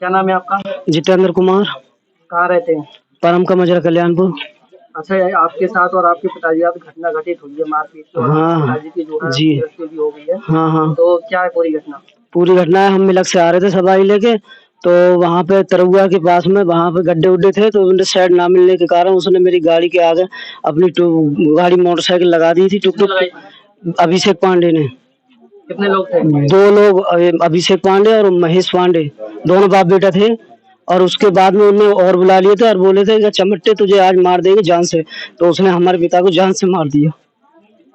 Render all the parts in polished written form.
क्या नाम है आपका? जितेंद्र कुमार। कहाँ रहते हैं? परम का मजरा कल्याणपुर। अच्छा, ये आपके साथ और आपके पिताजी आप घटना घटित हुई है मारपीट की और हाँ आपके पिताजी की जो है जी। मृत्यु भी हो गई है। हाँ हाँ, तो क्या है पूरी घटना? पूरी घटना है, हम मिलक से आ रहे थे सवारी लेके, तो वहाँ पे तरुआ के पास में वहाँ पे गड्ढे उड्ढे थे, तो उन्हें साइड ना मिलने के कारण उसने मेरी गाड़ी के आगे अपनी गाड़ी मोटरसाइकिल लगा दी थी टुक किसने लगाई? टुक। अभिषेक पांडे ने। कितने लोग थे? 2 लोग, अभिषेक पांडे और महेश पांडे, दोनों बाप बेटा थे। और उसके बाद में उन्हें और बुला लिए थे और बोले थे कि चमट्टे तुझे आज मार देंगे जान से, तो उसने हमारे पिता को जान से मार दिया।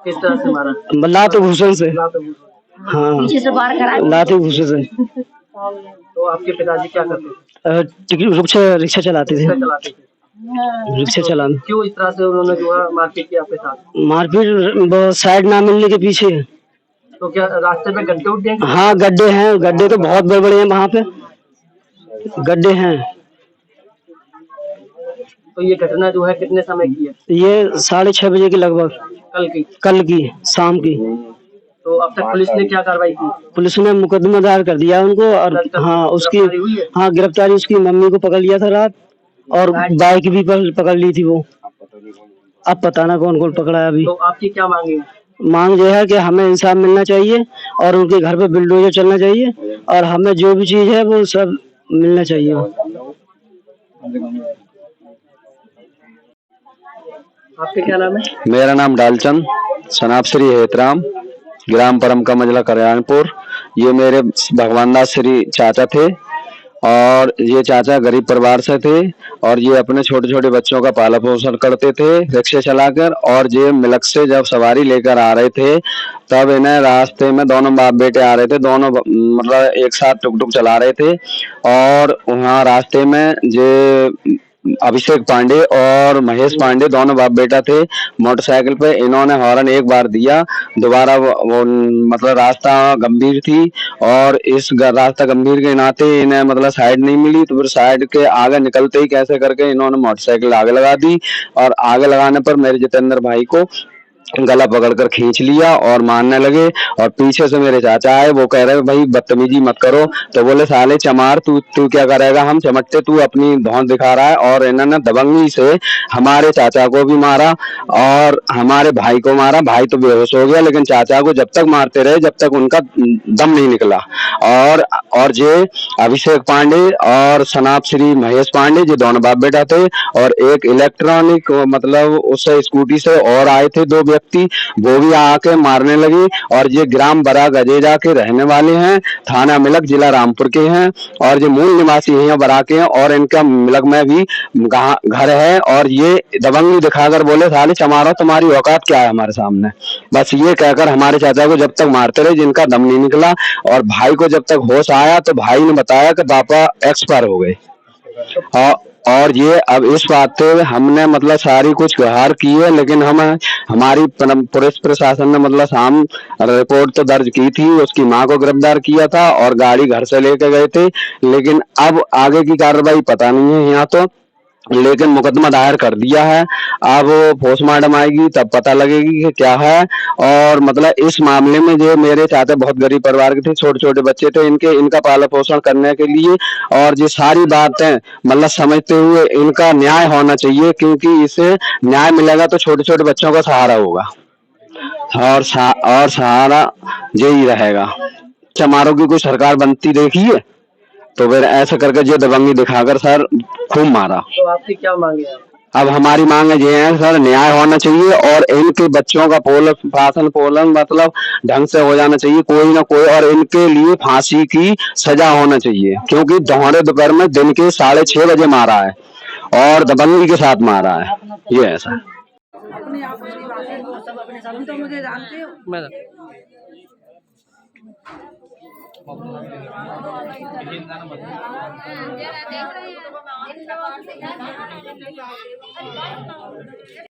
किस तरह से मारा? लात घूसन से। लात घूस। हाँ, पीछे से वार करा। लात घूसे से। तो आपके पिताजी क्या करते थे? रिक्शा चलाते थे। रिक्शा चलाते थे। रिक्शा तो चलाना। क्यों इस तरह से उन्होंने जो है मारपीट किया आपके साथ? मारपीट साइड ना मिलने के पीछे। तो क्या रास्ते में गड्ढे उड्ढे हैं? हाँ, गड्ढे हैं, गड्ढे तो बहुत बड़े बड़े हैं वहाँ पे, गड्ढे हैं। तो ये घटना जो है कितने समय की है? ये 6:30 बजे के लगभग, कल की। शाम की। तो अब तक पुलिस ने क्या कार्रवाई की? पुलिस ने मुकदमा दायर कर दिया उनको और हाँ उसकी गिरफ्तारी हुई है? हाँ गिरफ्तारी, उसकी मम्मी को पकड़ लिया था रात, और बाइक भी पकड़ ली थी वो। अब पता ना कौन कौन पकड़ा है अभी। तो आपकी क्या मांग है? मांग ये है कि हमें इंसाफ मिलना चाहिए और उनके घर पे बुलडोजर चलना चाहिए और हमें जो भी चीज है वो सब मिलना चाहिए। आपके क्या नाम है? मेरा नाम डालचंद, सनाब श्री हेतराम, ग्राम परम का मजला कल्याणपुर। ये मेरे भगवान दास श्री चाचा थे और ये चाचा गरीब परिवार से थे और ये अपने छोटे छोटे बच्चों का पालन पोषण करते थे रिक्शे चलाकर। और ये मिलक से जब सवारी लेकर आ रहे थे तब इन्हें रास्ते में दोनों बाप बेटे आ रहे थे, दोनों मतलब एक साथ टुक टुक चला रहे थे। और वहाँ रास्ते में ये अभिषेक पांडे और महेश पांडे दोनों बाप बेटा थे मोटरसाइकिल पे। इन्होंने हॉर्न एक बार दिया, दोबारा वो मतलब रास्ता गंभीर थी और इस रास्ता गंभीर के नाते इन्हें मतलब साइड नहीं मिली, तो फिर साइड के आगे निकलते ही कैसे करके इन्होंने मोटरसाइकिल आगे लगा दी। और आगे लगाने पर मेरे जितेंद्र भाई को गला पकड़कर खींच लिया और मारने लगे। और पीछे से मेरे चाचा आए, वो कह रहे भाई बदतमीजी मत करो, तो बोले साले चमार तू तू क्या करेगा, हम चमट्टे, तू अपनी धौन दिखा रहा है। और इन्होंने दबंगी से हमारे चाचा को भी मारा और हमारे भाई को मारा। भाई तो बेहोश हो गया, लेकिन चाचा को जब तक मारते रहे जब तक उनका दम नहीं निकला। और ये अभिषेक पांडे और सनाब श्री महेश पांडे जो दोनों बाप बेटा थे, और एक इलेक्ट्रॉनिक मतलब उस स्कूटी से और आए थे 2 व्यक्ति, वो भी आके मारने लगे। और ये ग्राम बरा गजेजा के रहने वाले हैं, थाना मिलक, जिला रामपुर के हैं और ये मूल निवासी यहाँ बरा के हैं और इनका मिलक में भी घर है। और ये दबंगी दिखाकर बोले साले चमारो तुम्हारी औकात क्या है हमारे सामने, बस ये कहकर हमारे चाचा को जब तक मारते रहे जिनका दम नहीं निकला। और भाई को जब तक होश आया तो भाई ने बताया कि पापा एक्सपायर हो गए। और ये अब इस बात पे हमने मतलब सारी कुछ गुहार की है, लेकिन हम हमारी पुलिस प्रशासन ने मतलब शाम रिपोर्ट तो दर्ज की थी, उसकी मां को गिरफ्तार किया था और गाड़ी घर से लेके गए थे। लेकिन अब आगे की कार्रवाई पता नहीं है यहाँ तो, लेकिन मुकदमा दायर कर दिया है। अब पोस्टमार्टम आएगी तब पता लगेगी कि क्या है। और मतलब इस मामले में जो मेरे चाचा बहुत गरीब परिवार के थे, छोटे छोटे बच्चे थे, इनका पालन पोषण करने के लिए और ये सारी बातें मतलब समझते हुए इनका न्याय होना चाहिए, क्योंकि इससे न्याय मिलेगा तो छोटे छोटे बच्चों का सहारा होगा और सहारा यही रहेगा। चमारों की कोई सरकार बनती देखी है तो फिर ऐसा करके जो दबंगी दिखाकर सर खूब मारा। तो आपकी क्या मांग है? अब हमारी मांग ये है सर, न्याय होना चाहिए और इनके बच्चों का पालन पोषण मतलब ढंग से हो जाना चाहिए कोई ना कोई, और इनके लिए फांसी की सजा होना चाहिए, क्योंकि दोहरे दोपहर में दिन के 6:30 बजे मारा है और दबंगी के साथ मारा है। ये है सर। अपने आप मेरी बात है, वो सब अपने साथ, तो मुझे जानते हो।